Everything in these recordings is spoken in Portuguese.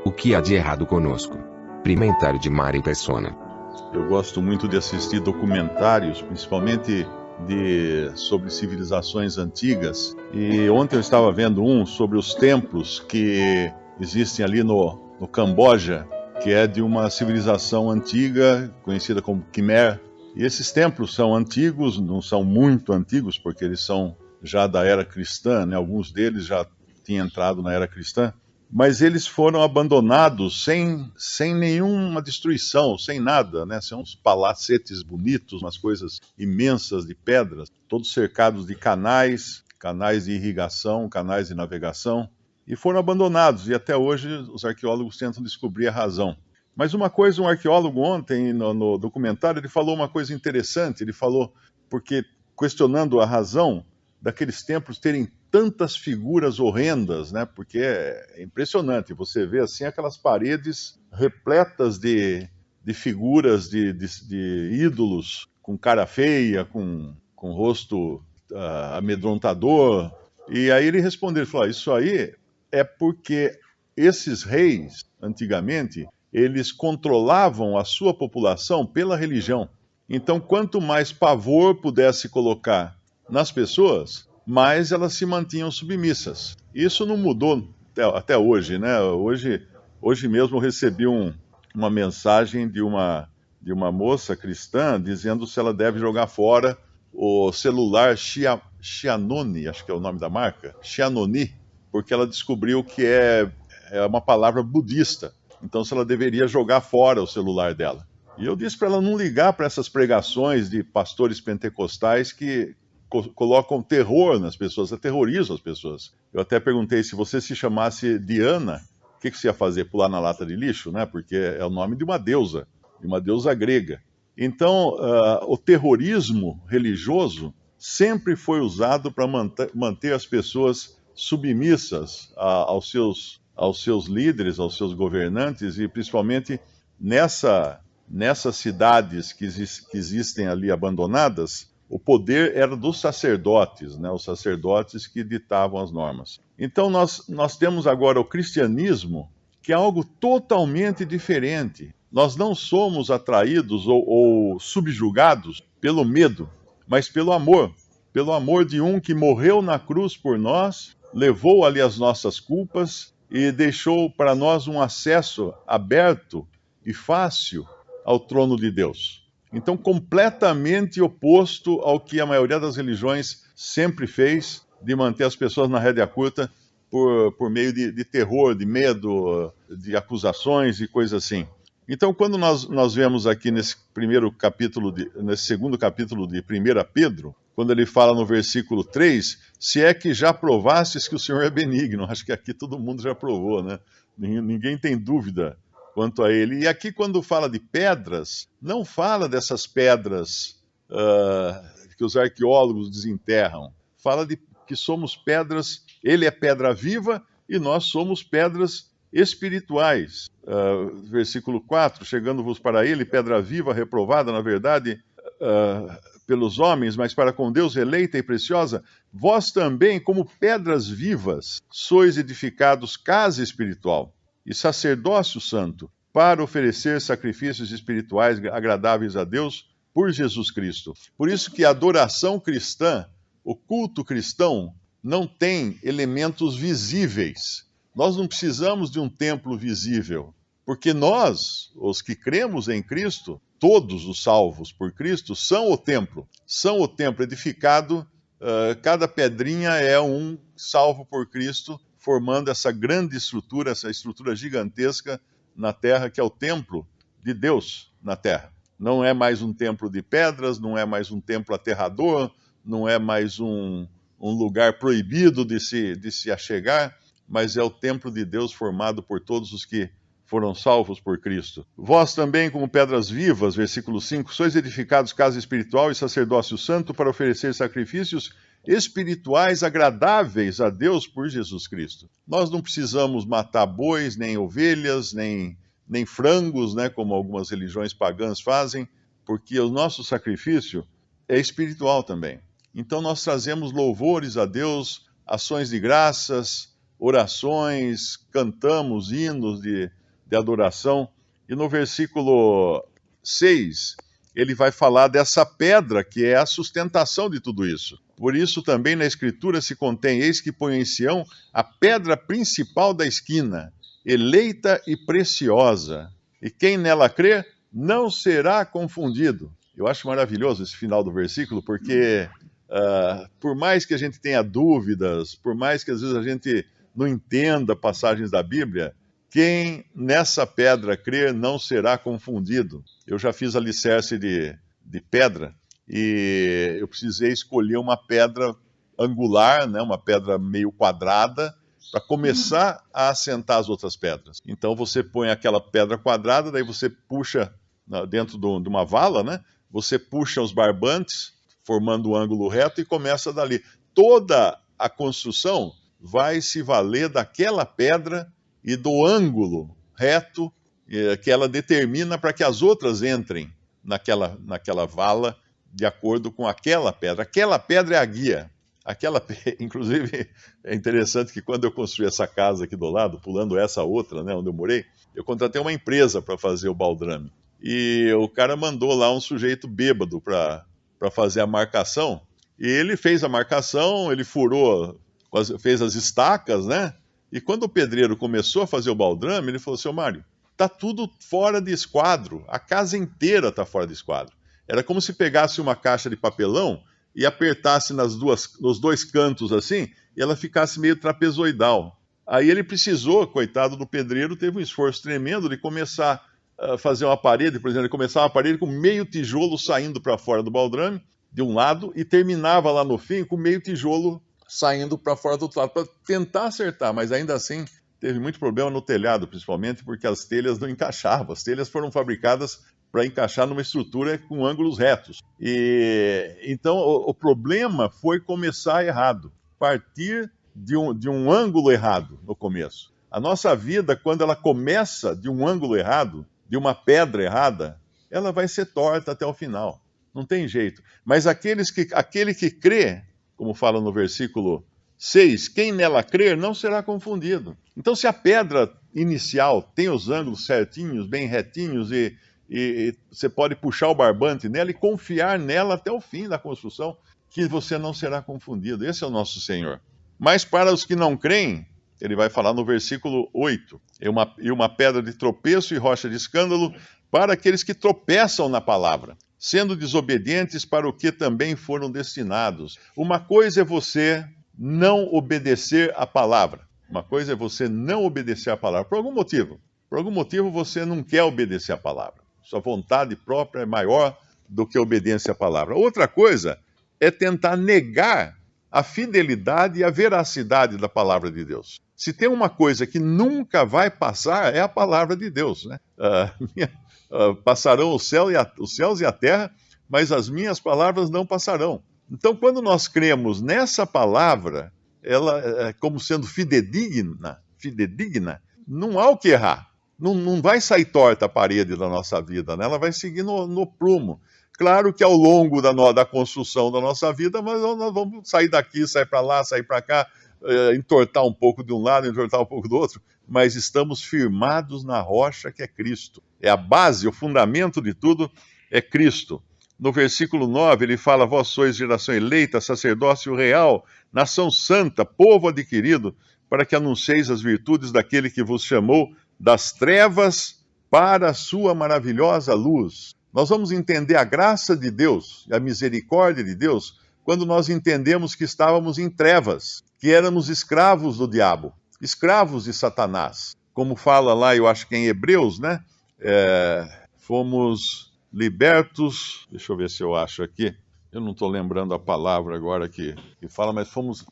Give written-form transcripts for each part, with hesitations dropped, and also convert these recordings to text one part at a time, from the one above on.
O que há de errado conosco? Comentário de Mari Persona. Eu gosto muito de assistir documentários, principalmente sobre civilizações antigas. E ontem eu estava vendo um sobre os templos que existem ali no Camboja, que é de uma civilização antiga, conhecida como Khmer. E esses templos são antigos, não são muito antigos, porque eles são já da era cristã, né? Alguns deles já tinham entrado na era cristã. Mas eles foram abandonados sem nenhuma destruição, sem nada, né? São uns palacetes bonitos, umas coisas imensas de pedras, todos cercados de canais de irrigação, canais de navegação, e foram abandonados. E até hoje os arqueólogos tentam descobrir a razão. Mas uma coisa, um arqueólogo ontem, no documentário, ele falou uma coisa interessante. Ele falou, porque questionando a razão daqueles templos terem tantas figuras horrendas, né? Porque é impressionante. Você vê assim aquelas paredes repletas de figuras de ídolos com cara feia, com rosto amedrontador. E aí ele respondeu, ele falou, isso aí é porque esses reis, antigamente, eles controlavam a sua população pela religião. Então, quanto mais pavor pudesse colocar nas pessoas, mais elas se mantinham submissas. Isso não mudou até hoje, né? Hoje mesmo eu recebi uma mensagem de uma moça cristã dizendo se ela deve jogar fora o celular Xiaomi, acho que é o nome da marca, Xiaomi, porque ela descobriu que é uma palavra budista. Então, se ela deveria jogar fora o celular dela. E eu disse para ela não ligar para essas pregações de pastores pentecostais que colocam terror nas pessoas, aterrorizam as pessoas. Eu até perguntei se você se chamasse Diana, o que você ia fazer? Pular na lata de lixo, né? Porque é o nome de uma deusa grega. Então, o terrorismo religioso sempre foi usado para manter as pessoas submissas aos seus líderes, aos seus governantes, e principalmente nessas cidades que existem ali abandonadas, o poder era dos sacerdotes, né? Os sacerdotes que ditavam as normas. Então nós temos agora o cristianismo, que é algo totalmente diferente. Nós não somos atraídos ou subjugados pelo medo, mas pelo amor de um que morreu na cruz por nós, levou ali as nossas culpas e deixou para nós um acesso aberto e fácil ao trono de Deus. Então, completamente oposto ao que a maioria das religiões sempre fez, de manter as pessoas na rédea curta por meio de terror, de medo, de acusações e coisas assim. Então, quando nós vemos aqui nesse segundo capítulo de 1 Pedro, quando ele fala no versículo 3, se é que já provastes que o Senhor é benigno. Acho que aqui todo mundo já provou, né? Ninguém tem dúvida quanto a ele. E aqui, quando fala de pedras, não fala dessas pedras que os arqueólogos desenterram. Fala de que somos pedras, ele é pedra viva e nós somos pedras espirituais. Versículo 4, chegando-vos para ele, pedra viva, reprovada, na verdade, pelos homens, mas para com Deus eleita e preciosa, vós também, como pedras vivas, sois edificados casa espiritual e sacerdócio santo, para oferecer sacrifícios espirituais agradáveis a Deus por Jesus Cristo. Por isso que a adoração cristã, o culto cristão, não tem elementos visíveis. Nós não precisamos de um templo visível, porque nós, os que cremos em Cristo, todos os salvos por Cristo, são o templo edificado, cada pedrinha é um salvo por Cristo, formando essa grande estrutura, essa estrutura gigantesca na terra, que é o templo de Deus na terra. Não é mais um templo de pedras, não é mais um templo aterrador, não é mais um lugar proibido de se achegar, mas é o templo de Deus formado por todos os que foram salvos por Cristo. Vós também, como pedras vivas, versículo 5, sois edificados casa espiritual e sacerdócio santo para oferecer sacrifícios espirituais agradáveis a Deus por Jesus Cristo. Nós não precisamos matar bois, nem ovelhas, nem frangos, né, como algumas religiões pagãs fazem, porque o nosso sacrifício é espiritual também. Então nós trazemos louvores a Deus, ações de graças, orações, cantamos hinos de adoração. E no versículo 6, ele vai falar dessa pedra que é a sustentação de tudo isso. Por isso também na Escritura se contém: eis que põe em Sião a pedra principal da esquina, eleita e preciosa, e quem nela crê não será confundido. Eu acho maravilhoso esse final do versículo, porque por mais que a gente tenha dúvidas, por mais que às vezes a gente não entenda passagens da Bíblia, quem nessa pedra crer não será confundido. Eu já fiz alicerce de pedra e eu precisei escolher uma pedra angular, né, uma pedra meio quadrada, para começar a assentar as outras pedras. Então você põe aquela pedra quadrada, daí você puxa dentro de uma vala, né? Você puxa os barbantes, formando um ângulo reto, e começa dali. Toda a construção vai se valer daquela pedra e do ângulo reto que ela determina para que as outras entrem naquela vala de acordo com aquela pedra. Aquela pedra é a guia. Inclusive, é interessante que quando eu construí essa casa aqui do lado, pulando essa outra, né, onde eu morei, eu contratei uma empresa para fazer o baldrame. E o cara mandou lá um sujeito bêbado para fazer a marcação. E ele fez a marcação, ele furou, fez as estacas, né? E quando o pedreiro começou a fazer o baldrame, ele falou: seu Mário, tá tudo fora de esquadro, a casa inteira tá fora de esquadro. Era como se pegasse uma caixa de papelão e apertasse nos dois cantos assim, e ela ficasse meio trapezoidal. Aí ele precisou, coitado do pedreiro, teve um esforço tremendo de começar a fazer uma parede, por exemplo, ele começava a parede com meio tijolo saindo para fora do baldrame, de um lado, e terminava lá no fim com meio tijolo saindo para fora do outro lado, para tentar acertar, mas ainda assim teve muito problema no telhado, principalmente porque as telhas não encaixavam. As telhas foram fabricadas para encaixar numa estrutura com ângulos retos. E então o problema foi começar errado, partir de um ângulo errado no começo. A nossa vida, quando ela começa de um ângulo errado, de uma pedra errada, ela vai ser torta até o final. Não tem jeito. Mas aquele que crê, como fala no versículo 6, quem nela crer não será confundido. Então, se a pedra inicial tem os ângulos certinhos, bem retinhos, e você pode puxar o barbante nela e confiar nela até o fim da construção, que você não será confundido. Esse é o nosso Senhor. Mas para os que não creem, ele vai falar no versículo 8, e uma pedra de tropeço e rocha de escândalo para aqueles que tropeçam na palavra, sendo desobedientes para o que também foram destinados. Uma coisa é você não obedecer à palavra. Uma coisa é você não obedecer à palavra, por algum motivo. Por algum motivo você não quer obedecer à palavra. Sua vontade própria é maior do que a obediência à palavra. Outra coisa é tentar negar a fidelidade e a veracidade da palavra de Deus. Se tem uma coisa que nunca vai passar, é a palavra de Deus, né? Passarão os céus e a terra, mas as minhas palavras não passarão. Então, quando nós cremos nessa palavra, ela é como sendo fidedigna, não há o que errar. Não vai sair torta a parede da nossa vida, né? Ela vai seguir no prumo. Claro que ao longo da construção da nossa vida, mas nós vamos sair daqui, sair para lá, sair para cá, entortar um pouco de um lado, entortar um pouco do outro, mas estamos firmados na rocha que é Cristo. É a base, o fundamento de tudo é Cristo. No versículo 9, ele fala: vós sois geração eleita, sacerdócio real, nação santa, povo adquirido, para que anuncieis as virtudes daquele que vos chamou das trevas para a sua maravilhosa luz. Nós vamos entender a graça de Deus e a misericórdia de Deus quando nós entendemos que estávamos em trevas, que éramos escravos do diabo, escravos de Satanás. Como fala lá, eu acho que em Hebreus, né? Fomos libertos, deixa eu ver se eu acho aqui, eu não estou lembrando a palavra agora que fala, mas fomos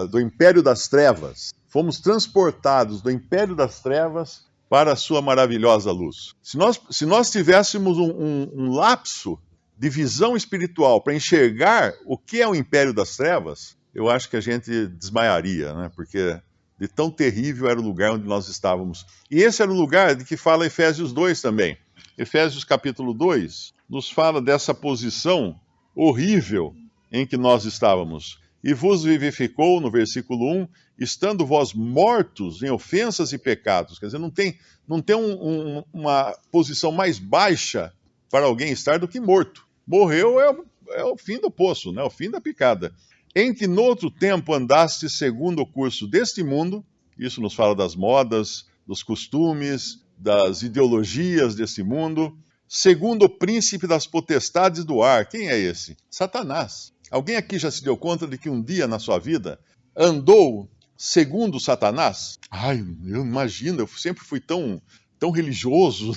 do império das trevas, fomos transportados do império das trevas para a sua maravilhosa luz. Se nós tivéssemos um lapso de visão espiritual para enxergar o que é o império das trevas, eu acho que a gente desmaiaria, né? Porque de tão terrível era o lugar onde nós estávamos. E esse era o lugar de que fala Efésios 2 também. Efésios capítulo 2 nos fala dessa posição horrível em que nós estávamos. E vos vivificou, no versículo 1, estando vós mortos em ofensas e pecados. Quer dizer, não tem uma posição mais baixa para alguém estar do que morto. Morreu é o fim do poço, né? O fim da picada. Em que noutro tempo andaste segundo o curso deste mundo, isso nos fala das modas, dos costumes, das ideologias desse mundo, segundo o príncipe das potestades do ar. Quem é esse? Satanás. Alguém aqui já se deu conta de que um dia na sua vida andou segundo Satanás? Ai, eu imagino, eu sempre fui tão religioso.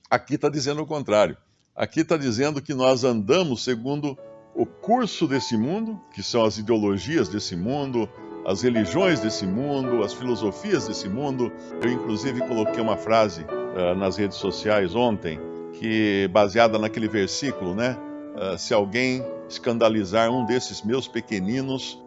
Aqui está dizendo o contrário. Aqui está dizendo que nós andamos segundo o curso desse mundo, que são as ideologias desse mundo, as religiões desse mundo, as filosofias desse mundo. Eu, inclusive, coloquei uma frase nas redes sociais ontem, que baseada naquele versículo, né? Se alguém escandalizar um desses meus pequeninos,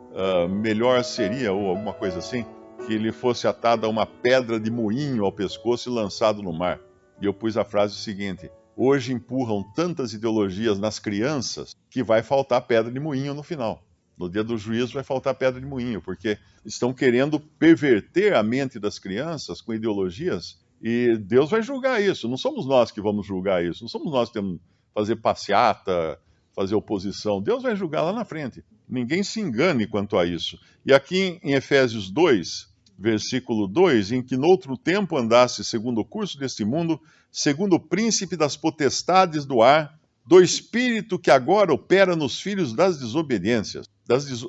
melhor seria, ou alguma coisa assim, que ele fosse atado a uma pedra de moinho ao pescoço e lançado no mar. E eu pus a frase seguinte: hoje empurram tantas ideologias nas crianças que vai faltar pedra de moinho no final. No dia do juízo vai faltar pedra de moinho, porque estão querendo perverter a mente das crianças com ideologias, e Deus vai julgar isso. Não somos nós que vamos julgar isso, não somos nós que temos que fazer passeata, fazer oposição. Deus vai julgar lá na frente. Ninguém se engane quanto a isso. E aqui em Efésios 2, versículo 2, em que noutro tempo andasse segundo o curso deste mundo, segundo o príncipe das potestades do ar, do espírito que agora opera nos filhos das desobediências,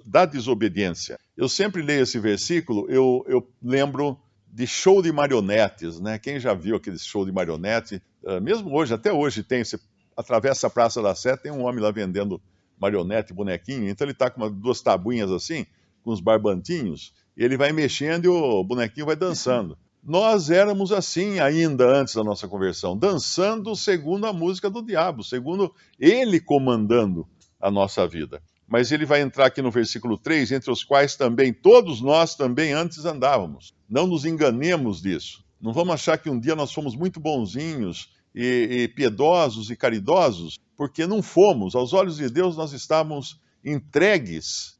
da desobediência. Eu sempre leio esse versículo, eu lembro de show de marionetes, né? Quem já viu aquele show de marionete? Mesmo hoje, até hoje tem, você atravessa a Praça da Sé, tem um homem lá vendendo marionete, bonequinho, então ele está com duas tabuinhas assim, com os barbantinhos, e ele vai mexendo e o bonequinho vai dançando. Nós éramos assim ainda antes da nossa conversão, dançando segundo a música do diabo, segundo ele comandando a nossa vida. Mas ele vai entrar aqui no versículo 3, entre os quais também todos nós também antes andávamos. Não nos enganemos disso. Não vamos achar que um dia nós fomos muito bonzinhos e piedosos e caridosos, porque não fomos. Aos olhos de Deus nós estávamos entregues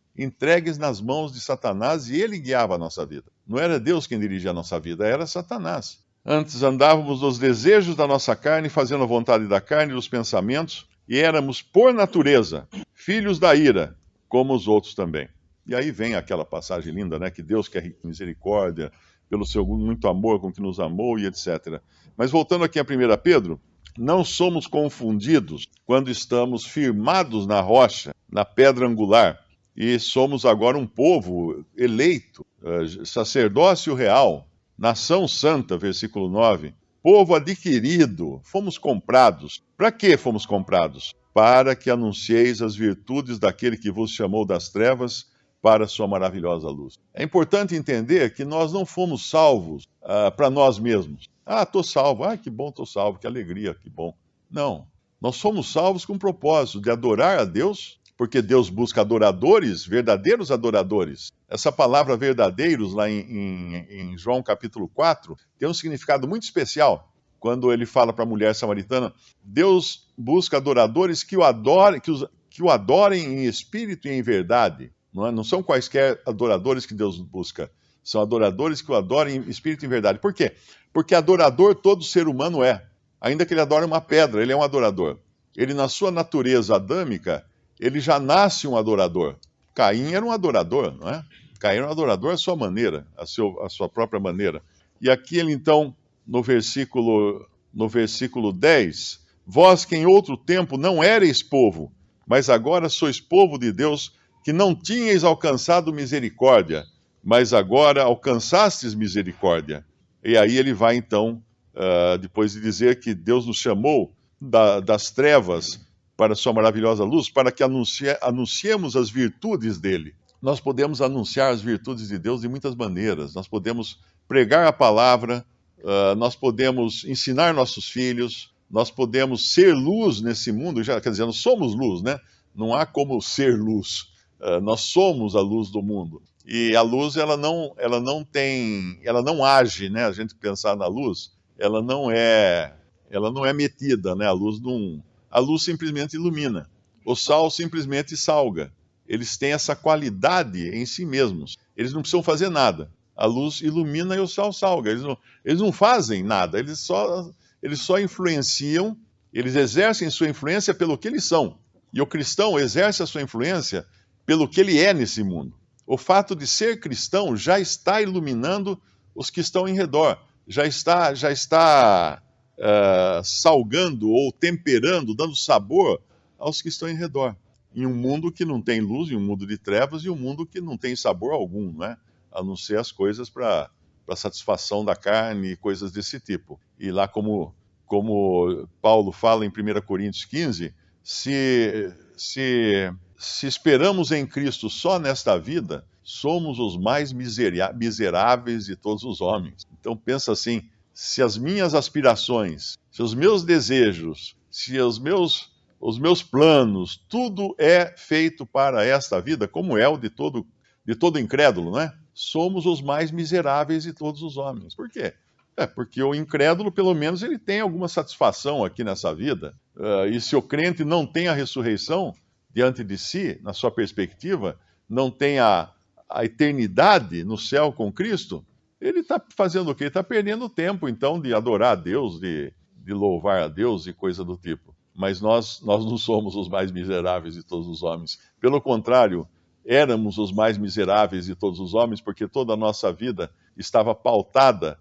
nas mãos de Satanás, e ele guiava a nossa vida. Não era Deus quem dirigia a nossa vida, era Satanás. Antes andávamos nos desejos da nossa carne, fazendo a vontade da carne e dos pensamentos, e éramos, por natureza, filhos da ira, como os outros também. E aí vem aquela passagem linda, né? Que Deus quer misericórdia, pelo seu muito amor com que nos amou e etc. Mas voltando aqui a 1 Pedro, não somos confundidos quando estamos firmados na rocha, na pedra angular, e somos agora um povo eleito, sacerdócio real, nação santa, versículo 9, povo adquirido, fomos comprados. Para que fomos comprados? Para que anuncieis as virtudes daquele que vos chamou das trevas para a sua maravilhosa luz. É importante entender que nós não fomos salvos para nós mesmos. Estou salvo, que bom, estou salvo, que alegria, que bom. Não, nós fomos salvos com o propósito de adorar a Deus, porque Deus busca adoradores, verdadeiros adoradores. Essa palavra verdadeiros, lá em João capítulo 4, tem um significado muito especial. Quando ele fala para a mulher samaritana, Deus busca adoradores que o adorem em espírito e em verdade. Não são quaisquer adoradores que Deus busca, são adoradores que o adorem em espírito e em verdade. Por quê? Porque adorador todo ser humano é. Ainda que ele adore uma pedra, ele é um adorador. Ele, na sua natureza adâmica, ele já nasce um adorador. Caim era um adorador, não é? Caim era um adorador à sua maneira, à sua própria maneira. E aqui ele então, no versículo 10, vós que em outro tempo não éreis povo, mas agora sois povo de Deus, que não tinhais alcançado misericórdia, mas agora alcançastes misericórdia. E aí ele vai então, depois de dizer que Deus nos chamou das trevas para a sua maravilhosa luz, para que anunciemos as virtudes dele. Nós podemos anunciar as virtudes de Deus de muitas maneiras. Nós podemos pregar a palavra, nós podemos ensinar nossos filhos, nós podemos ser luz nesse mundo, quer dizer, nós somos luz, né? Não há como ser luz. Nós somos a luz do mundo. E a luz, ela não age, né? A gente pensar na luz, ela não é metida, né? A luz simplesmente ilumina. O sal simplesmente salga. Eles têm essa qualidade em si mesmos. Eles não precisam fazer nada. A luz ilumina e o sal salga. Eles não fazem nada, eles só influenciam, eles exercem sua influência pelo que eles são. E o cristão exerce a sua influência pelo que ele é nesse mundo. O fato de ser cristão já está iluminando os que estão em redor, já está salgando ou temperando, dando sabor aos que estão em redor. Em um mundo que não tem luz, em um mundo de trevas, e um mundo que não tem sabor algum, né? A não ser as coisas para satisfação da carne e coisas desse tipo. E lá, como Paulo fala em 1 Coríntios 15, se esperamos em Cristo só nesta vida, somos os mais miseráveis de todos os homens. Então pensa assim, se as minhas aspirações, se os meus desejos, se os meus planos, tudo é feito para esta vida, como é o de todo incrédulo, né? Somos os mais miseráveis de todos os homens. Por quê? Porque o incrédulo, pelo menos, ele tem alguma satisfação aqui nessa vida. E se o crente não tem a ressurreição diante de si, na sua perspectiva, não tem a eternidade no céu com Cristo, ele está fazendo o quê? Ele está perdendo tempo, então, de adorar a Deus, de louvar a Deus e coisa do tipo. Mas nós não somos os mais miseráveis de todos os homens. Pelo contrário, éramos os mais miseráveis de todos os homens, porque toda a nossa vida estava pautada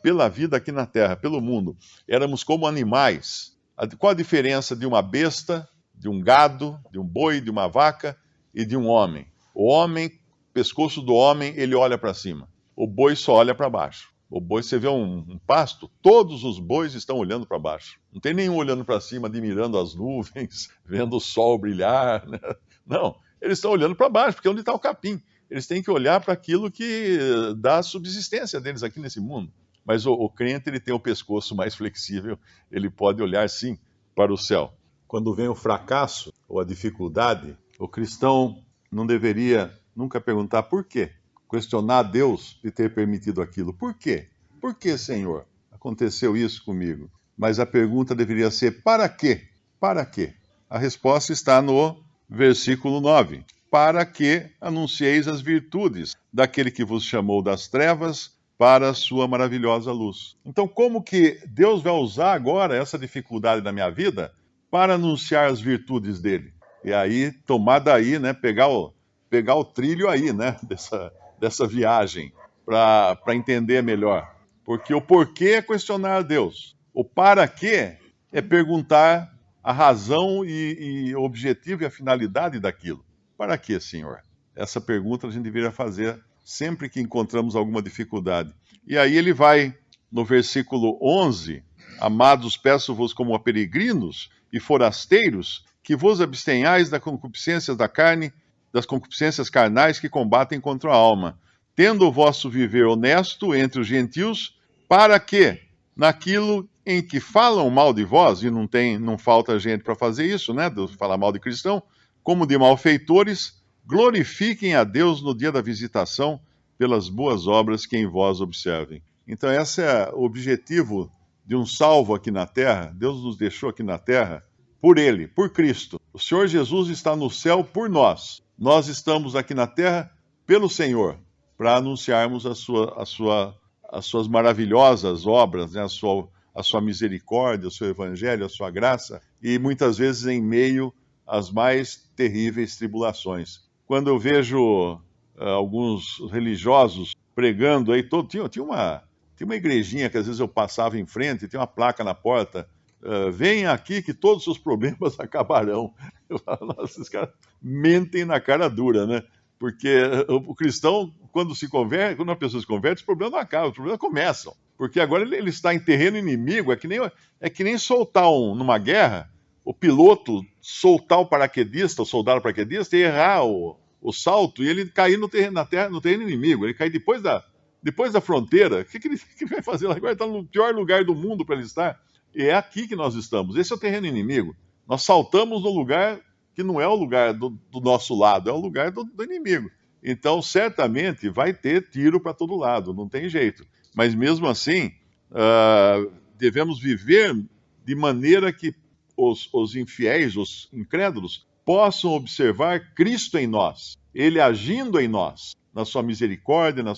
pela vida aqui na Terra, pelo mundo. Éramos como animais. Qual a diferença de uma besta, de um gado, de um boi, de uma vaca e de um homem? O homem, pescoço do homem, ele olha para cima. O boi só olha para baixo. O boi, você vê um pasto, todos os bois estão olhando para baixo. Não tem nenhum olhando para cima, admirando as nuvens, vendo o sol brilhar, né? Não, eles estão olhando para baixo, porque é onde está o capim. Eles têm que olhar para aquilo que dá a subsistência deles aqui nesse mundo. Mas o crente, ele tem o pescoço mais flexível, ele pode olhar, sim, para o céu. Quando vem o fracasso ou a dificuldade, o cristão não deveria nunca perguntar por quê. Questionar a Deus de ter permitido aquilo. Por quê? Por que, Senhor, aconteceu isso comigo? Mas a pergunta deveria ser, para quê? Para quê? A resposta está no versículo 9. Para que anuncieis as virtudes daquele que vos chamou das trevas para a sua maravilhosa luz. Então, como que Deus vai usar agora essa dificuldade da minha vida para anunciar as virtudes dele? E aí, tomar daí, né, pegar o trilho aí, né, dessa viagem, para entender melhor. Porque o porquê é questionar a Deus. O para quê é perguntar a razão e o objetivo e a finalidade daquilo. Para quê, Senhor? Essa pergunta a gente deveria fazer sempre que encontramos alguma dificuldade. E aí ele vai no versículo 11, amados, peço-vos como a peregrinos e forasteiros, que vos abstenhais da concupiscência da carne, das concupiscências carnais que combatem contra a alma, tendo o vosso viver honesto entre os gentios, para que, naquilo em que falam mal de vós, e não falta gente para fazer isso, né, de falar mal de cristão, como de malfeitores, glorifiquem a Deus no dia da visitação, pelas boas obras que em vós observem. Então esse é o objetivo de um salvo aqui na terra. Deus nos deixou aqui na terra por Ele, por Cristo. O Senhor Jesus está no céu por nós. Nós estamos aqui na terra pelo Senhor, para anunciarmos as suas maravilhosas obras, né? a sua misericórdia, o seu evangelho, a sua graça, e muitas vezes em meio às mais terríveis tribulações. Quando eu vejo alguns religiosos pregando aí, tinha uma igrejinha que às vezes eu passava em frente, tinha uma placa na porta, venha aqui que todos os seus problemas acabarão. Eu falo, nossa, esses caras mentem na cara dura, né? Porque o cristão, quando uma pessoa se converte, os problemas não acabam, os problemas começam. Porque agora ele está em terreno inimigo, é que nem soltar numa guerra, o piloto soltar o paraquedista, o soldado paraquedista, e errar o salto, e ele cair no terreno inimigo, ele cair depois da fronteira. O que ele vai fazer lá? Agora está no pior lugar do mundo para ele estar. E é aqui que nós estamos. Esse é o terreno inimigo. Nós saltamos no lugar que não é o lugar do nosso lado, é o lugar do inimigo. Então, certamente, vai ter tiro para todo lado, não tem jeito. Mas mesmo assim, devemos viver de maneira que os infiéis, os incrédulos, possam observar Cristo em nós, Ele agindo em nós, sua misericórdia, na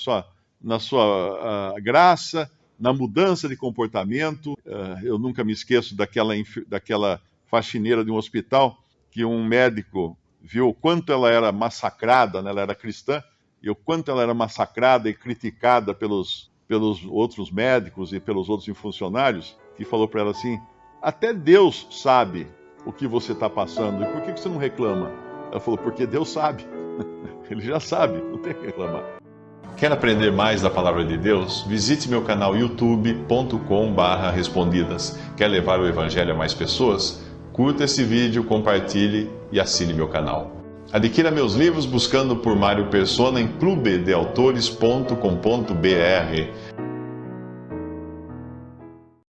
sua graça, na mudança de comportamento. Eu nunca me esqueço daquela faxineira de um hospital que um médico viu o quanto ela era massacrada, né? Ela era cristã, e o quanto ela era massacrada e criticada pelos outros médicos e pelos outros funcionários, que falou para ela assim: até Deus sabe o que você está passando, e por que você não reclama? Ela falou: porque Deus sabe. Ele já sabe, não tem que reclamar. Quer aprender mais da Palavra de Deus? Visite meu canal youtube.com/respondidas. Quer levar o Evangelho a mais pessoas? Curta esse vídeo, compartilhe e assine meu canal. Adquira meus livros buscando por Mário Persona em clubedeautores.com.br.